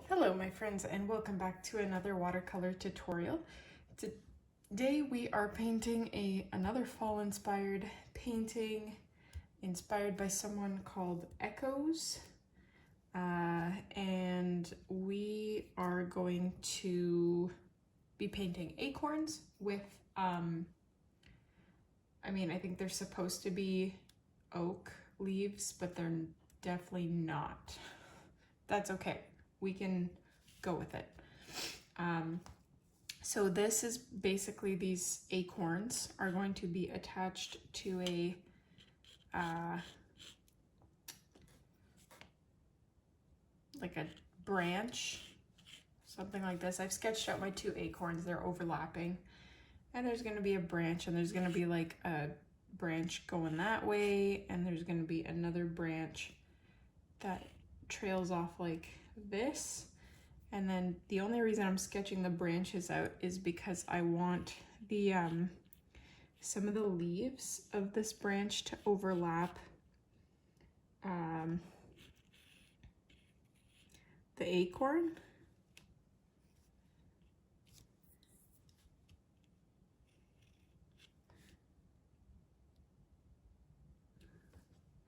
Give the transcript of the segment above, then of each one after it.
Hello my friends, and welcome back to another watercolor tutorial. Today we are painting another fall inspired painting inspired by someone called Echoes, and we are going to be painting acorns with I think they're supposed to be oak leaves, but they're definitely not. That's okay. We can go with it. So this is basically, these acorns are going to be attached to a like a branch, something like this. I've sketched out my two acorns, they're overlapping, and there's going to be a branch, and there's going to be like a branch going that way, and there's going to be another branch that trails off like this. And then the only reason I'm sketching the branches out is because I want the some of the leaves of this branch to overlap the acorn.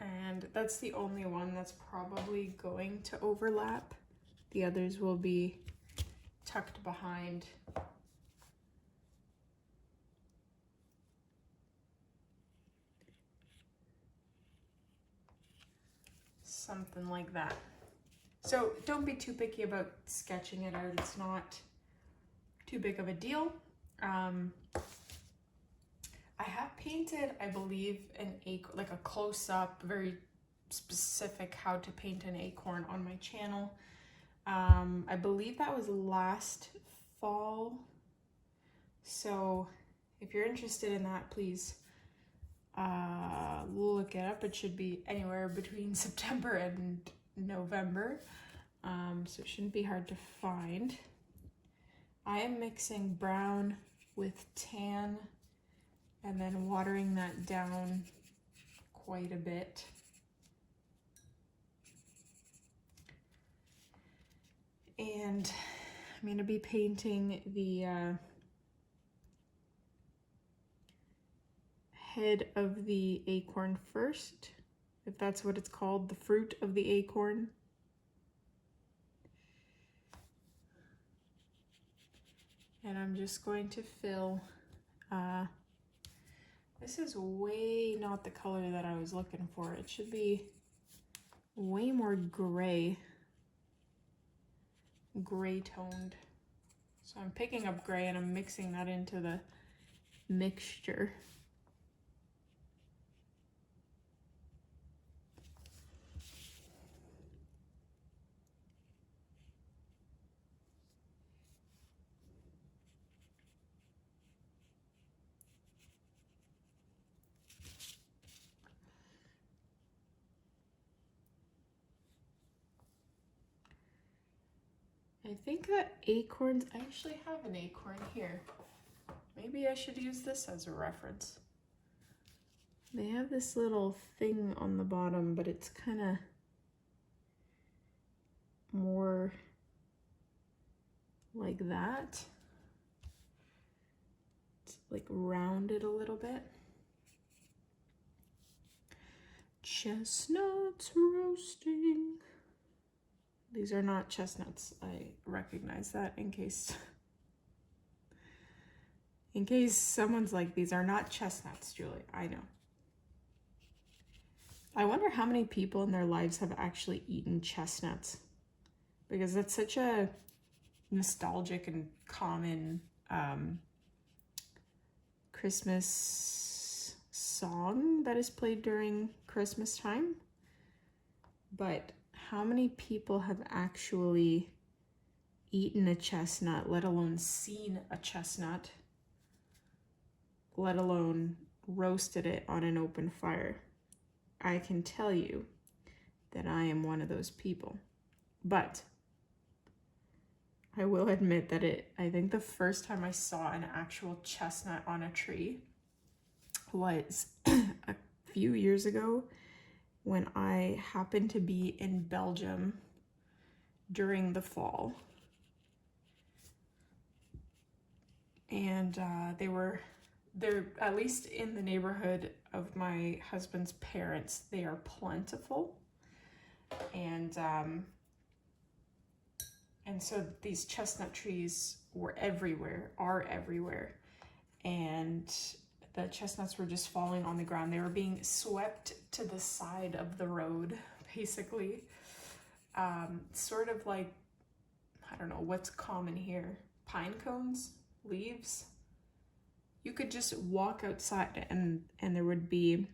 And that's the only one that's probably going to overlap. The others will be tucked behind. Something like that. So don't be too picky about sketching it out. It's not too big of a deal. I have painted, I believe, an acorn, like a close-up, very specific how to paint an acorn on my channel. I believe that was last fall. So if you're interested in that, please look it up. It should be anywhere between September and November. So it shouldn't be hard to find. I am mixing brown with tan and then watering that down quite a bit. And I'm going to be painting the head of the acorn first, if that's what it's called, the fruit of the acorn. And I'm just going to fill, this is way not the color that I was looking for. It should be way more gray toned. So I'm picking up gray and I'm mixing that into the mixture. I think that acorns, I actually have an acorn here. Maybe I should use this as a reference. They have this little thing on the bottom, but it's kind of more like that. It's like rounded a little bit. Chestnuts roasting. These are not chestnuts. I recognize that in case someone's like, these are not chestnuts, Julie. I know. I wonder how many people in their lives have actually eaten chestnuts, because that's such a nostalgic and common Christmas song that is played during Christmas time. But how many people have actually eaten a chestnut, let alone seen a chestnut, let alone roasted it on an open fire? I can tell you that I am one of those people. But I will admit that I think the first time I saw an actual chestnut on a tree was a few years ago when I happened to be in Belgium during the fall. And they're at least in the neighborhood of my husband's parents, they are plentiful. And so these chestnut trees are everywhere. And the chestnuts were just falling on the ground. They were being swept to the side of the road, basically. Sort of like, I don't know, what's common here? Pine cones, leaves. You could just walk outside and there would be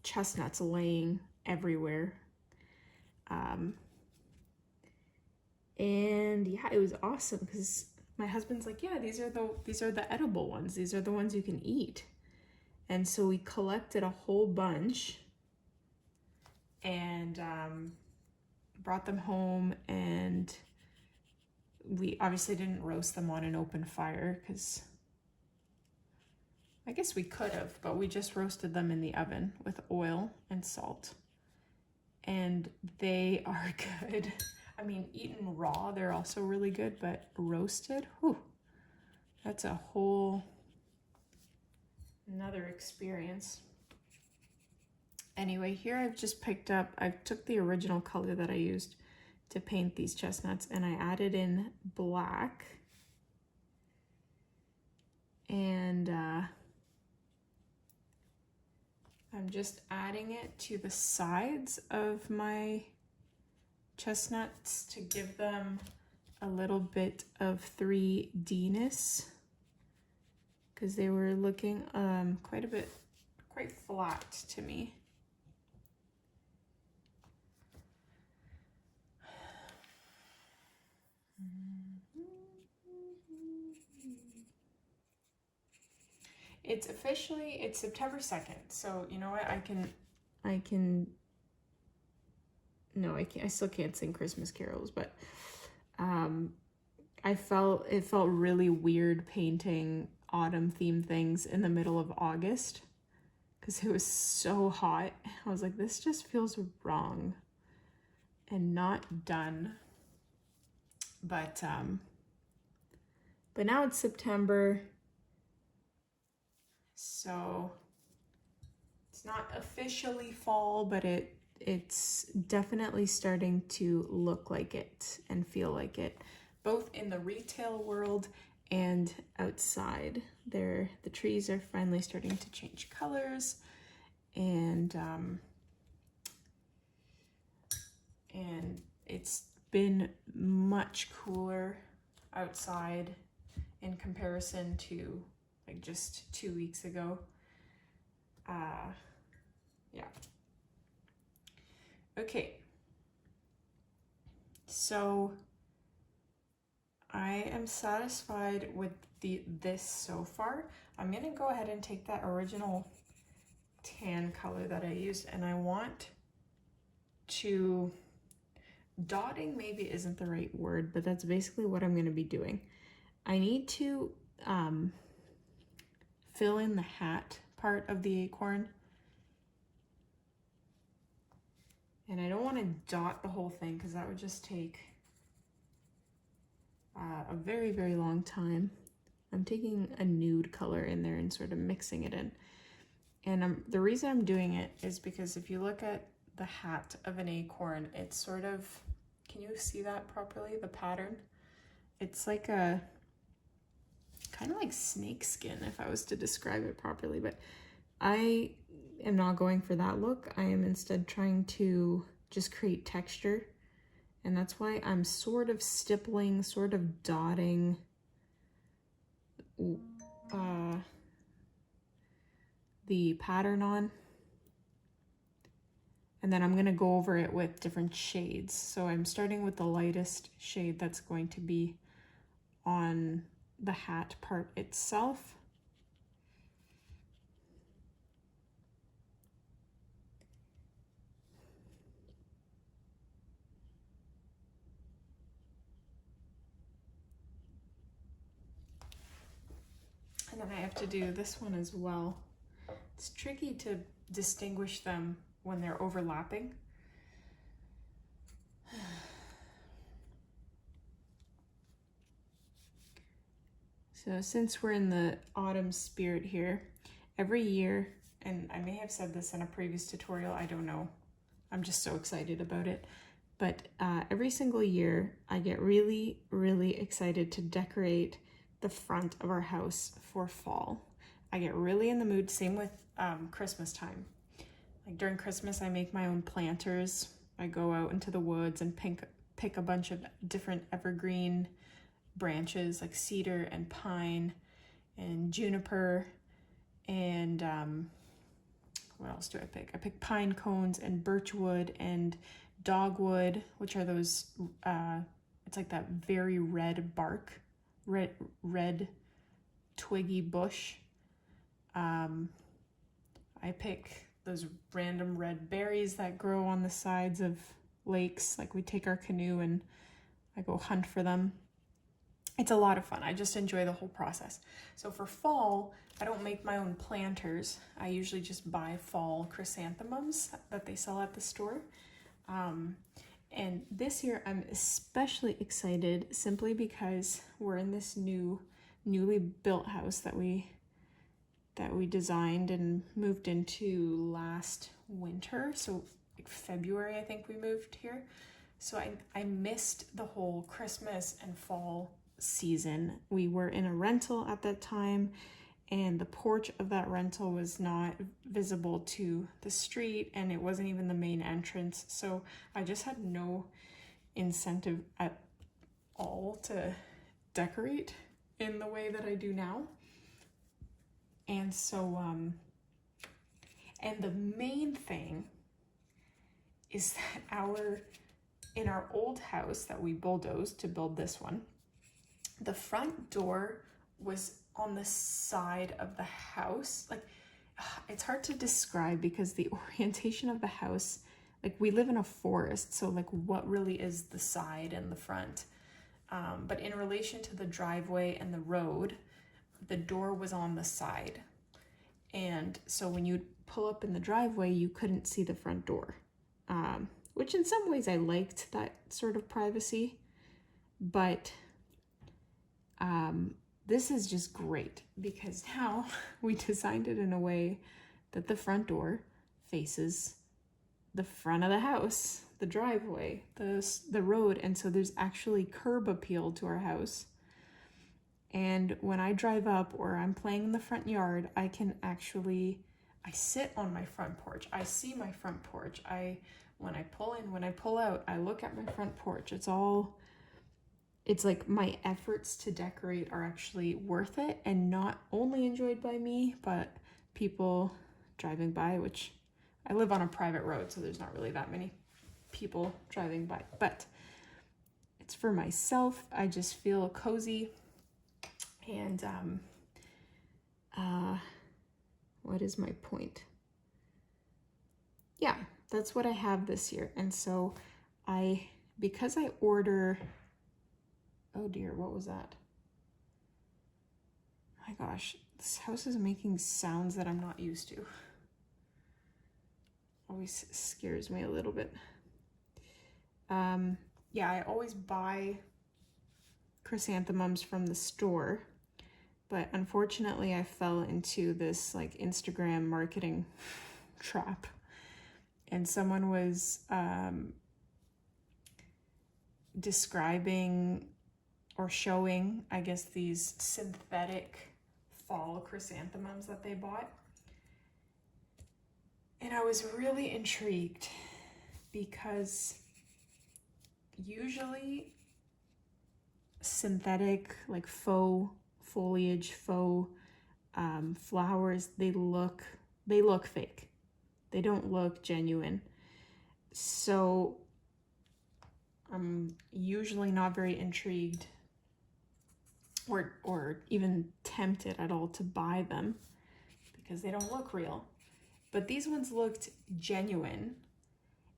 chestnuts laying everywhere. And yeah, it was awesome because my husband's like, yeah, these are the edible ones. These are the ones you can eat. And so we collected a whole bunch and brought them home, and we obviously didn't roast them on an open fire because I guess we could have, but we just roasted them in the oven with oil and salt. And they are good. I mean, eaten raw, they're also really good, but roasted, whew, that's a whole another experience. Anyway, here I've just picked up, I took the original color that I used to paint these chestnuts and I added in black. And I'm just adding it to the sides of my chestnuts to give them a little bit of 3D-ness because they were looking quite flat to me. It's September 2nd, so you know what, I still can't sing Christmas carols, but it felt really weird painting autumn themed things in the middle of August because it was so hot. I was like, this just feels wrong and not done. But now it's September, so it's not officially fall, but it's definitely starting to look like it and feel like it, both in the retail world and outside. The trees are finally starting to change colors, and it's been much cooler outside in comparison to like just 2 weeks ago. Yeah. Okay, so I am satisfied with this so far. I'm gonna go ahead and take that original tan color that I used, and I want to, dotting maybe isn't the right word, but that's basically what I'm gonna be doing. I need to fill in the hat part of the acorn. And I don't want to dot the whole thing because that would just take a very, very long time. I'm taking a nude color in there and sort of mixing it in. And the reason I'm doing it is because if you look at the hat of an acorn, it's sort of, can you see that properly, the pattern? It's like a, kind of like snake skin if I was to describe it properly, but I am not going for that look. I am instead trying to just create texture, and that's why I'm sort of stippling, sort of dotting the pattern on, and then I'm going to go over it with different shades. So I'm starting with the lightest shade that's going to be on the hat part itself. And then I have to do this one as well. It's tricky to distinguish them when they're overlapping. So since we're in the autumn spirit here, every year, and I may have said this in a previous tutorial, I don't know, I'm just so excited about it, but every single year I get really, really excited to decorate the front of our house for fall. I get really in the mood, same with Christmas time. Like during Christmas, I make my own planters. I go out into the woods and pick a bunch of different evergreen branches like cedar and pine and juniper and what else do I pick? I pick pine cones and birchwood and dogwood, which are those, it's like that very red bark, red twiggy bush. I pick those random red berries that grow on the sides of lakes. Like we take our canoe and I go hunt for them. It's a lot of fun. I just enjoy the whole process. So for fall, I don't make my own planters. I usually just buy fall chrysanthemums that they sell at the store. And this year I'm especially excited simply because we're in this newly built house that we designed and moved into last winter. So like February, I think we moved here. So I missed the whole Christmas and fall season. We were in a rental at that time, and the porch of that rental was not visible to the street, and it wasn't even the main entrance. So I just had no incentive at all to decorate in the way that I do now. And so, and the main thing is that in our old house that we bulldozed to build this one, the front door was on the side of the house. Like, it's hard to describe because the orientation of the house, like we live in a forest, so like what really is the side and the front? But in relation to the driveway and the road, the door was on the side. And so when you pull up in the driveway, you couldn't see the front door, which in some ways I liked that sort of privacy, but this is just great because now we designed it in a way that the front door faces the front of the house, the driveway, the road, and so there's actually curb appeal to our house. And when I drive up or I'm playing in the front yard, I sit on my front porch. I see my front porch. When I pull in, when I pull out, I look at my front porch. It's like my efforts to decorate are actually worth it and not only enjoyed by me, but people driving by, which I live on a private road, so there's not really that many people driving by, but it's for myself. I just feel cozy. And what is my point? Yeah, that's what I have this year. And so because I order, oh dear, what was that? My gosh, this house is making sounds that I'm not used to. Always scares me a little bit. Yeah, I always buy chrysanthemums from the store, but unfortunately I fell into this like Instagram marketing trap, and someone was describing or showing, I guess, these synthetic fall chrysanthemums that they bought, and I was really intrigued because usually synthetic, like faux foliage, faux flowers, they look fake. They don't look genuine. So I'm usually not very intrigued or even tempted at all to buy them because they don't look real. But these ones looked genuine,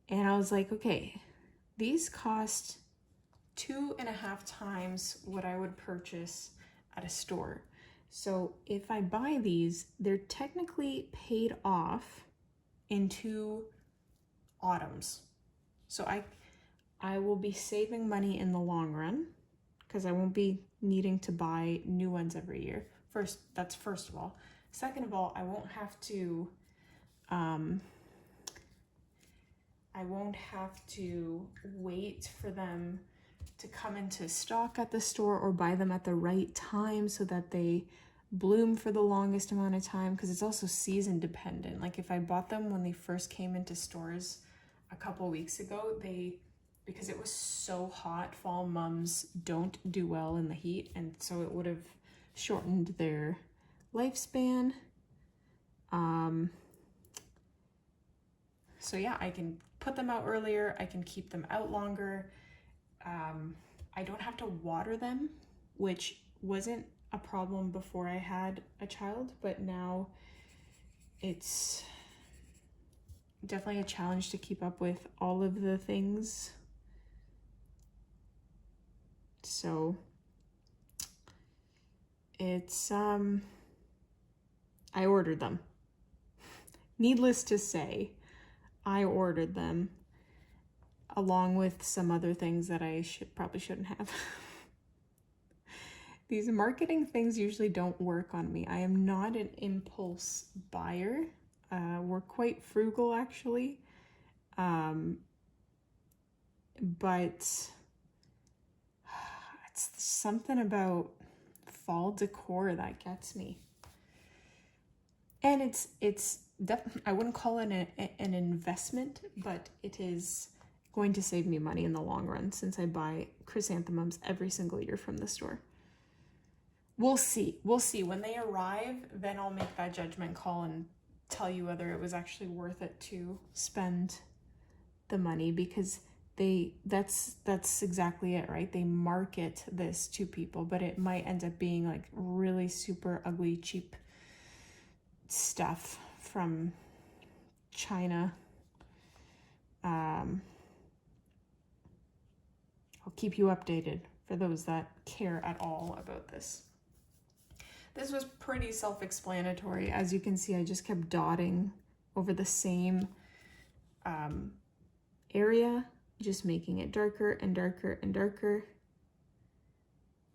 and I was like, okay, these cost 2.5 times what I would purchase at a store. So if I buy these, they're technically paid off in 2 autumns. So I will be saving money in the long run because I won't be needing to buy new ones every year. That's first of all. Second of all, I won't have to wait for them to come into stock at the store or buy them at the right time so that they bloom for the longest amount of time, because it's also season dependent. Like if I bought them when they first came into stores a couple weeks ago, because it was so hot, fall mums don't do well in the heat, and so it would have shortened their lifespan. So yeah, I can put them out earlier, I can keep them out longer. I don't have to water them, which wasn't a problem before I had a child, but now it's definitely a challenge to keep up with all of the things. So it's, I ordered them. Needless to say, I ordered them along with some other things that I probably shouldn't have. These marketing things usually don't work on me. I am not an impulse buyer. We're quite frugal actually. But it's something about fall decor that gets me. And it's definitely, I wouldn't call it an investment, but it is going to save me money in the long run since I buy chrysanthemums every single year from the store. We'll see. When they arrive, then I'll make that judgment call and tell you whether it was actually worth it to spend the money, because that's exactly it, right? They market this to people, but it might end up being like really super ugly, cheap stuff from China. I'll keep you updated for those that care at all about this. This was pretty self-explanatory. As you can see, I just kept dotting over the same area, just making it darker and darker and darker.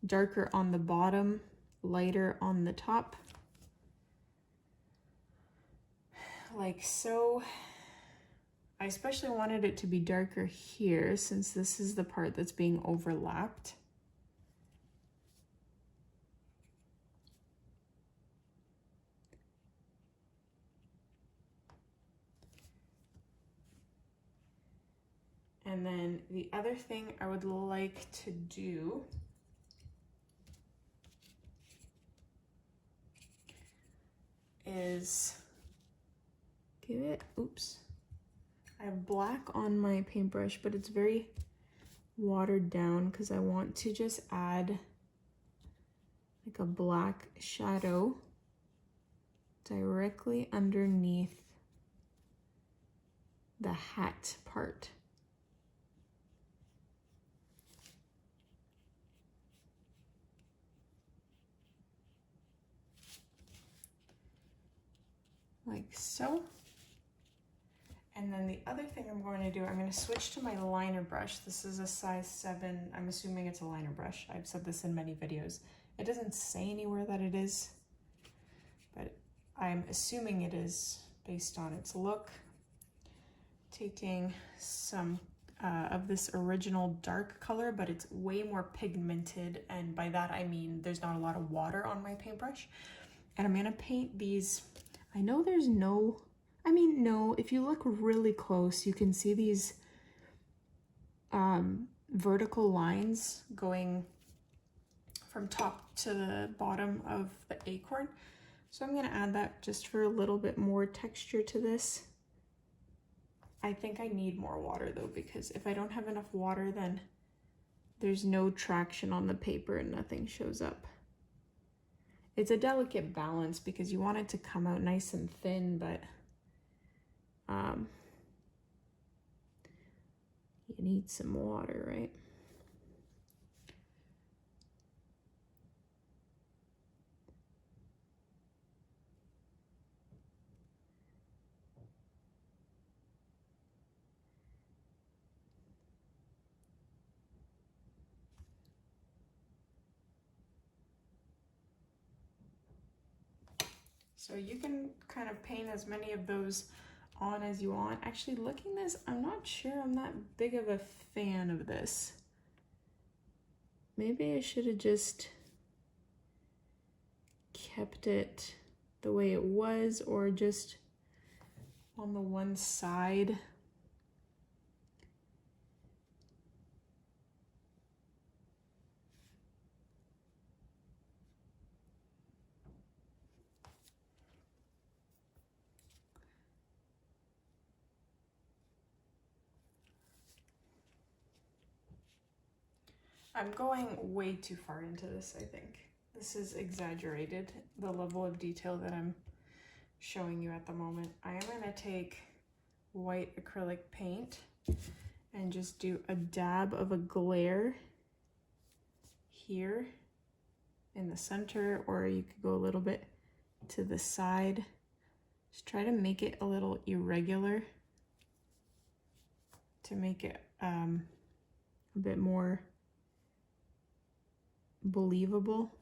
Darker on the bottom, lighter on the top. Like so. I especially wanted it to be darker here since this is the part that's being overlapped. And then the other thing I would like to do is give it, oops. I have black on my paintbrush, but it's very watered down because I want to just add like a black shadow directly underneath the hat part. Like so. And then the other thing I'm going to do, I'm going to switch to my liner brush. This is a size 7. I'm assuming it's a liner brush. I've said this in many videos. It doesn't say anywhere that it is, but I'm assuming it is based on its look. Taking some of this original dark color, but it's way more pigmented, and by that I mean there's not a lot of water on my paintbrush. And I'm going to paint these. I know there's no, if you look really close, you can see these vertical lines going from top to the bottom of the acorn. So I'm going to add that just for a little bit more texture to this. I think I need more water though, because if I don't have enough water, then there's no traction on the paper and nothing shows up. It's a delicate balance because you want it to come out nice and thin, but you need some water, right? So you can kind of paint as many of those on as you want. Actually, looking this, I'm not sure I'm that big of a fan of this. Maybe I should have just kept it the way it was, or just on the one side. I'm going way too far into this, I think. This is exaggerated, the level of detail that I'm showing you at the moment. I am going to take white acrylic paint and just do a dab of a glare here in the center, or you could go a little bit to the side. Just try to make it a little irregular to make it a bit more believable.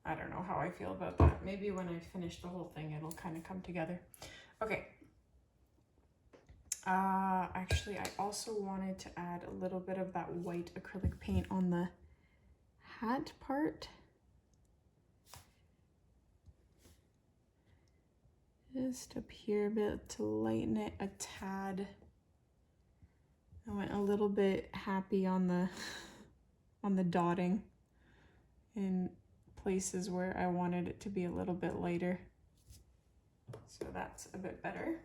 I don't know how I feel about that. Maybe when I finish the whole thing, it'll kind of come together. Okay. Actually, I also wanted to add a little bit of that white acrylic paint on the hat part. Just up here a bit to lighten it a tad. I went a little bit happy on the dotting in places where I wanted it to be a little bit lighter. So that's a bit better.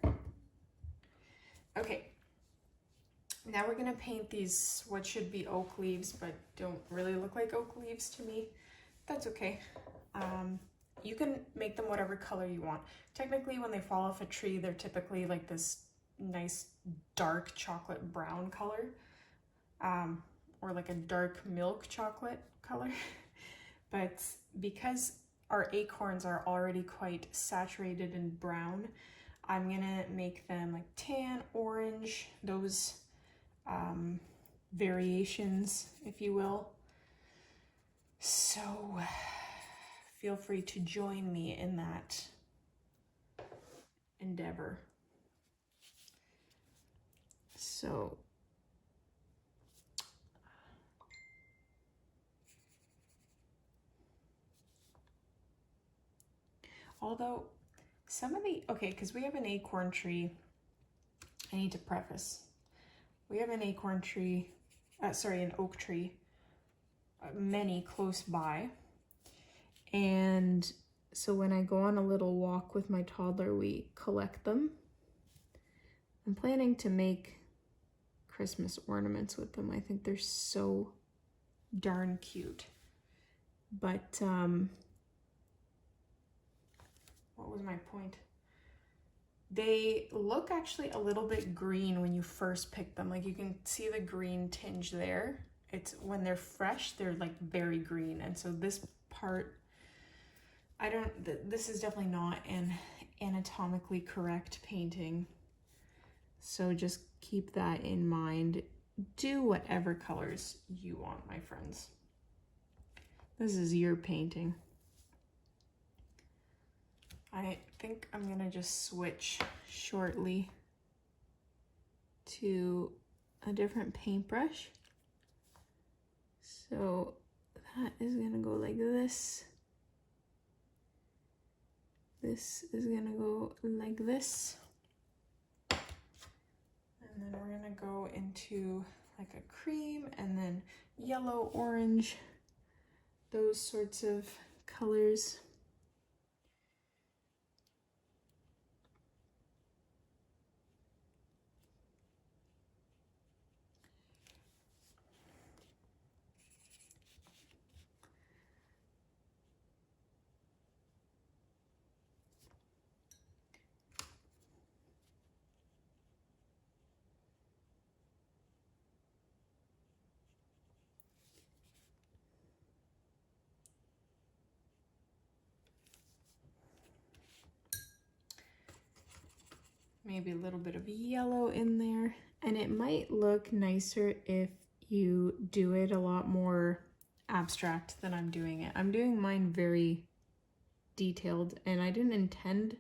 Okay, now we're gonna paint these what should be oak leaves, but don't really look like oak leaves to me. That's okay. You can make them whatever color you want. Technically, when they fall off a tree, they're typically like this nice dark chocolate brown color, or like a dark milk chocolate color. But because our acorns are already quite saturated in brown, I'm gonna make them like tan, orange, those variations, if you will. So feel free to join me in that endeavor. So although some of the, okay, because we have an acorn tree, I need to preface, we have an acorn tree, an oak tree, many close by. And so when I go on a little walk with my toddler, we collect them. I'm planning to make Christmas ornaments with them. I think they're so darn cute. But what was my point? They look actually a little bit green when you first pick them. Like you can see the green tinge there. It's when they're fresh, they're like very green. And so this part, this is definitely not an anatomically correct painting. So just keep that in mind. Do whatever colors you want, my friends. This is your painting. I think I'm gonna just switch shortly to a different paintbrush. So that is gonna go like this. This is gonna go like this. And then we're gonna go into like a cream and then yellow, orange, those sorts of colors. maybe a little bit of yellow in there. And it might look nicer if you do it a lot more abstract than I'm doing it. I'm doing mine very detailed, and I didn't intend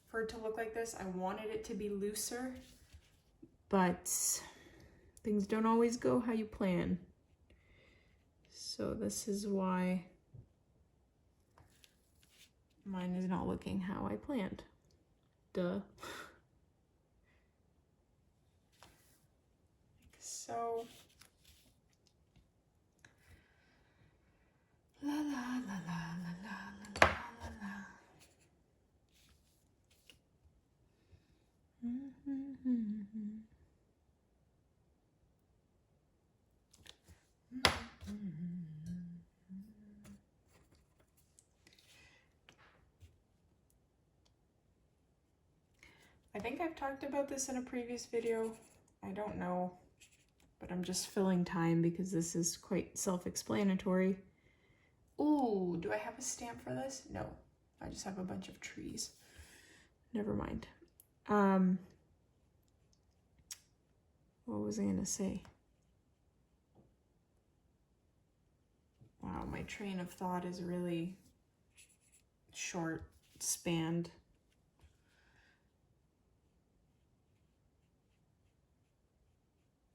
for it to look like this. I wanted it to be looser, but things don't always go how you plan. So this is why mine is not looking how I planned. Duh. Like so. La la la la la la la la la. I think I've talked about this in a previous video. I don't know, but I'm just filling time because this is quite self-explanatory. Ooh, do I have a stamp for this? No, I just have a bunch of trees. Never mind. What was I gonna say? Wow, my train of thought is really short spanned.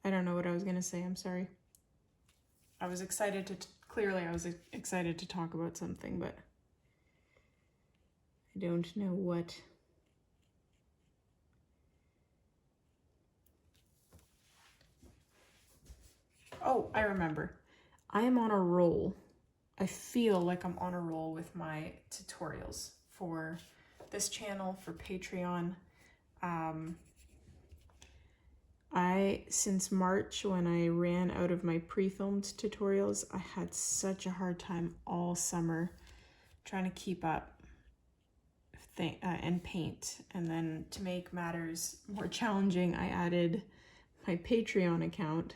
I don't know what I was gonna say, I'm sorry. I was excited to, clearly I was excited to talk about something, but I don't know what. Oh, I remember. I am on a roll. I feel like I'm on a roll with my tutorials for this channel, for Patreon. Since March, when I ran out of my pre-filmed tutorials, I had such a hard time all summer trying to keep up and paint. And then to make matters more challenging, I added my Patreon account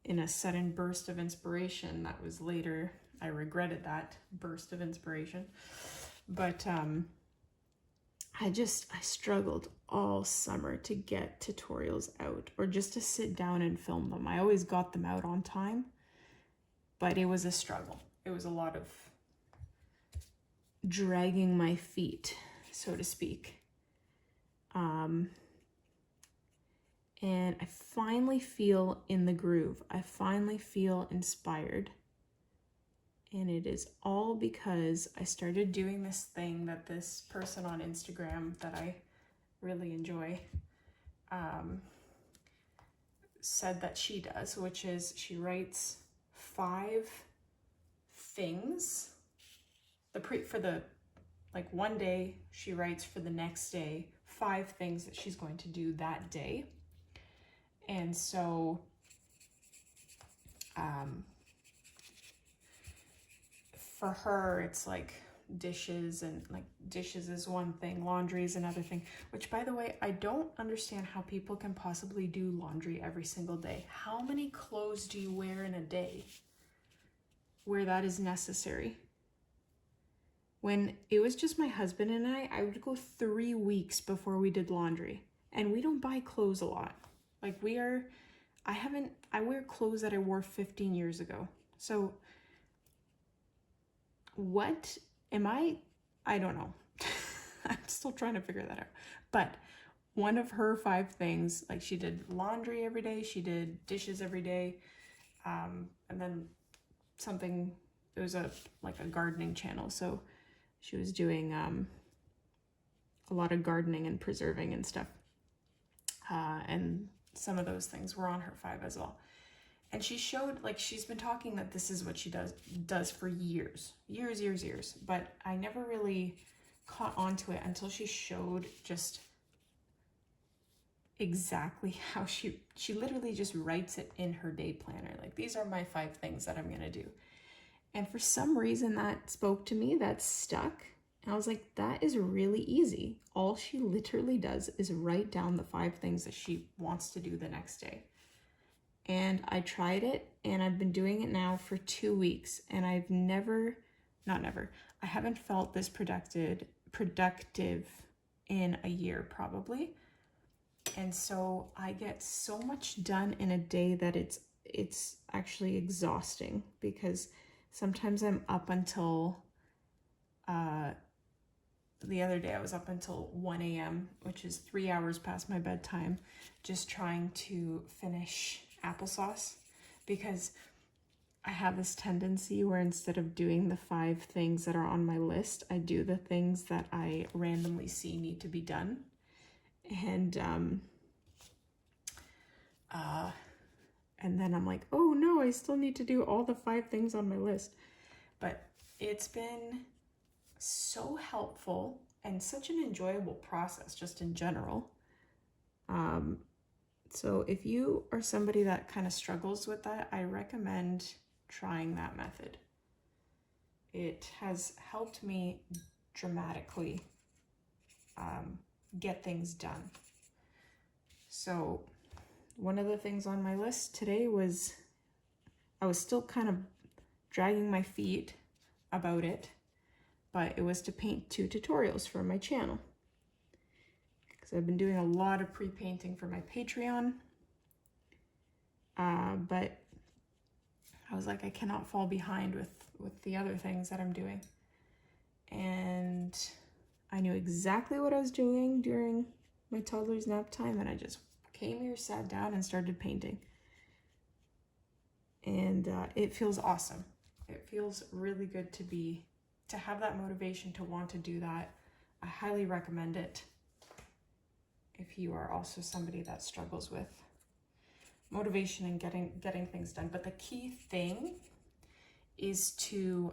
in a sudden burst of inspiration. That was later, I regretted that burst of inspiration. But I struggled all summer to get tutorials out, or just to sit down and film them. I always got them out on time, but it was a struggle. It was a lot of dragging my feet, so to speak. And I finally feel in the groove. I finally feel inspired. And it is all because I started doing this thing that this person on Instagram that I really enjoy said that she does, which is she writes 5 things. Like one day she writes for the next day 5 things that she's going to do that day. And so for her, it's like dishes, and like dishes is one thing, laundry is another thing, which, by the way, I don't understand how people can possibly do laundry every single day. How many clothes do you wear in a day where that is necessary? When it was just my husband and I would go 3 weeks before we did laundry, and we don't buy clothes a lot. Like I wear clothes that I wore 15 years ago. So what am I don't know. I'm still trying to figure that out. But one of her 5 things, like she did laundry every day, she did dishes every day, and then something, it was like a gardening channel. So she was doing a lot of gardening and preserving and stuff. And some of those things were on her 5 as well. And she showed, like, she's been talking that this is what she does for years. But I never really caught on to it until she showed just exactly how she literally just writes it in her day planner. Like, these are my 5 things that I'm gonna do. And for some reason that spoke to me, that stuck. And I was like, that is really easy. All she literally does is write down the 5 things that she wants to do the next day. And I tried it, and I've been doing it now for 2 weeks, and I've I haven't felt this productive in a year probably. And so I get so much done in a day that it's actually exhausting, because sometimes I'm up until the other day I was up until 1 a.m., which is 3 hours past my bedtime, just trying to finish applesauce, because I have this tendency where instead of doing the 5 things that are on my list, I do the things that I randomly see need to be done. And then I'm like, oh no, I still need to do all the 5 things on my list. But it's been so helpful and such an enjoyable process just in general. So if you are somebody that kind of struggles with that, I recommend trying that method. It has helped me dramatically get things done. So one of the things on my list today was, I was still kind of dragging my feet about it, but it was to paint 2 tutorials for my channel. Because I've been doing a lot of pre-painting for my Patreon. But I was like, I cannot fall behind with the other things that I'm doing. And I knew exactly what I was doing during my toddler's nap time, and I just came here, sat down, and started painting. And it feels awesome. It feels really good to have that motivation to want to do that. I highly recommend it if you are also somebody that struggles with motivation and getting things done. But the key thing is to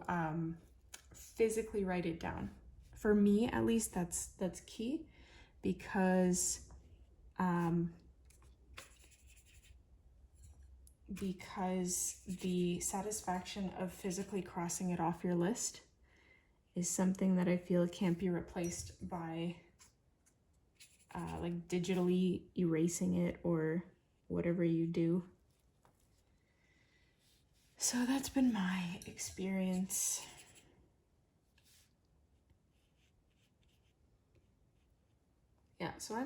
physically write it down. For me, at least, that's key, because the satisfaction of physically crossing it off your list is something that I feel can't be replaced by like digitally erasing it or whatever you do. So that's been my experience. Yeah, so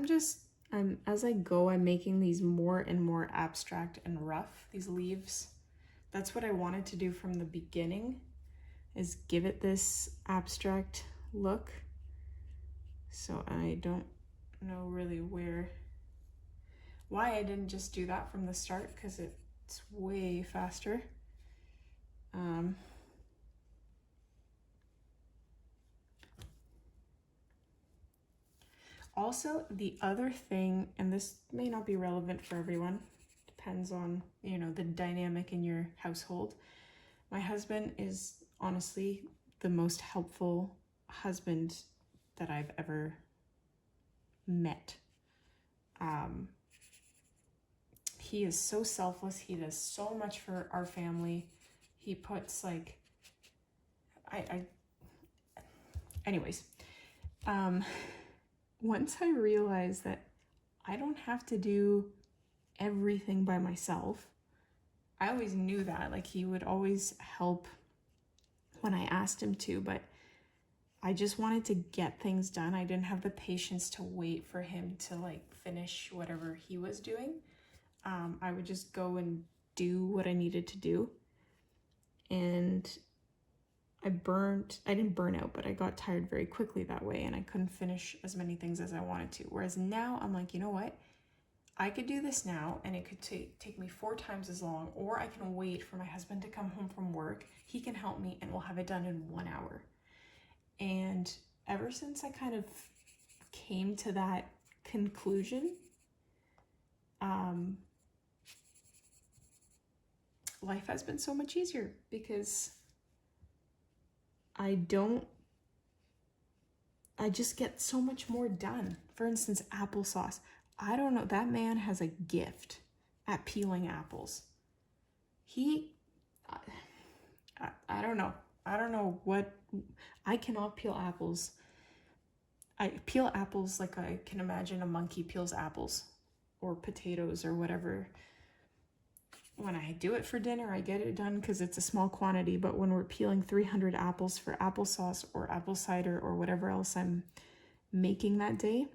as I go, I'm making these more and more abstract and rough, these leaves. That's what I wanted to do from the beginning, is give it this abstract look. So I don't know really why I didn't just do that from the start, because it's way faster. Also, the other thing, and this may not be relevant for everyone, depends on, the dynamic in your household. My husband is honestly the most helpful husband that I've ever met. He is so selfless. He does so much for our family. He puts anyways, once I realized that I don't have to do everything by myself, I always knew that, he would always help when I asked him to, but I just wanted to get things done. I didn't have the patience to wait for him to finish whatever he was doing. I would just go and do what I needed to do. And I didn't burn out, but I got tired very quickly that way, and I couldn't finish as many things as I wanted to. Whereas now I'm like, you know what? I could do this now, and it could take me 4 times as long, or I can wait for my husband to come home from work. He can help me, and we'll have it done in 1 hour. And ever since I kind of came to that conclusion, life has been so much easier, because I just get so much more done. For instance, applesauce. I don't know, that man has a gift at peeling apples. I don't know what, I cannot peel apples. I peel apples like I can imagine a monkey peels apples or potatoes or whatever. When I do it for dinner, I get it done because it's a small quantity, but when we're peeling 300 apples for applesauce or apple cider or whatever else I'm making that day,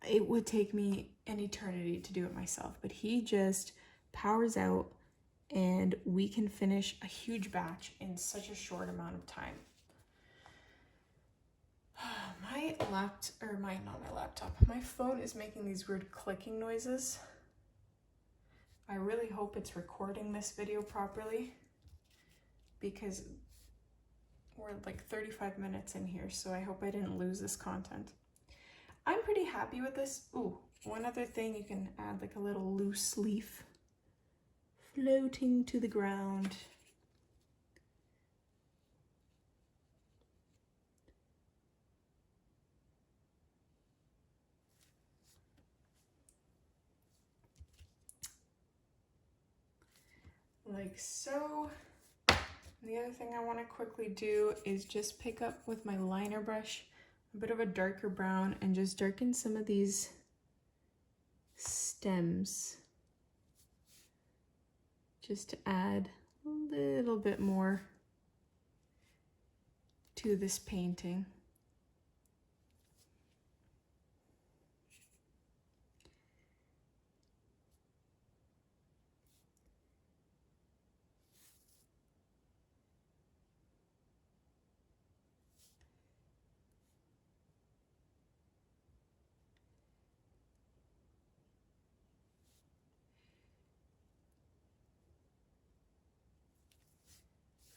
it would take me an eternity to do it myself, but he just powers out and we can finish a huge batch in such a short amount of time. My phone is making these weird clicking noises. I really hope it's recording this video properly because we're like 35 minutes in here, so I hope I didn't lose this content. I'm pretty happy with this. Ooh, one other thing, you can add like a little loose leaf floating to the ground. Like so. And the other thing I want to quickly do is just pick up with my liner brush a bit of a darker brown and just darken some of these stems just to add a little bit more to this painting.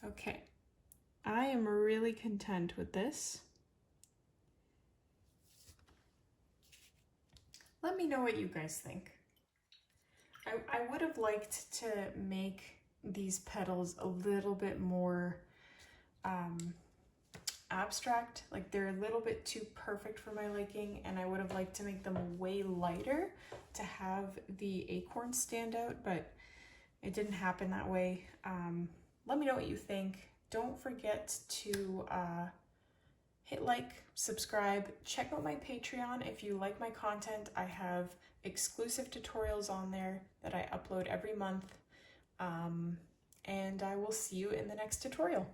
Okay, I am really content with this. Let me know what you guys think. I would have liked to make these petals a little bit more abstract, like they're a little bit too perfect for my liking, and I would have liked to make them way lighter to have the acorns stand out, but it didn't happen that way. Let me know what you think. Don't forget to hit like, subscribe, check out my Patreon if you like my content. I have exclusive tutorials on there that I upload every month, and I will see you in the next tutorial.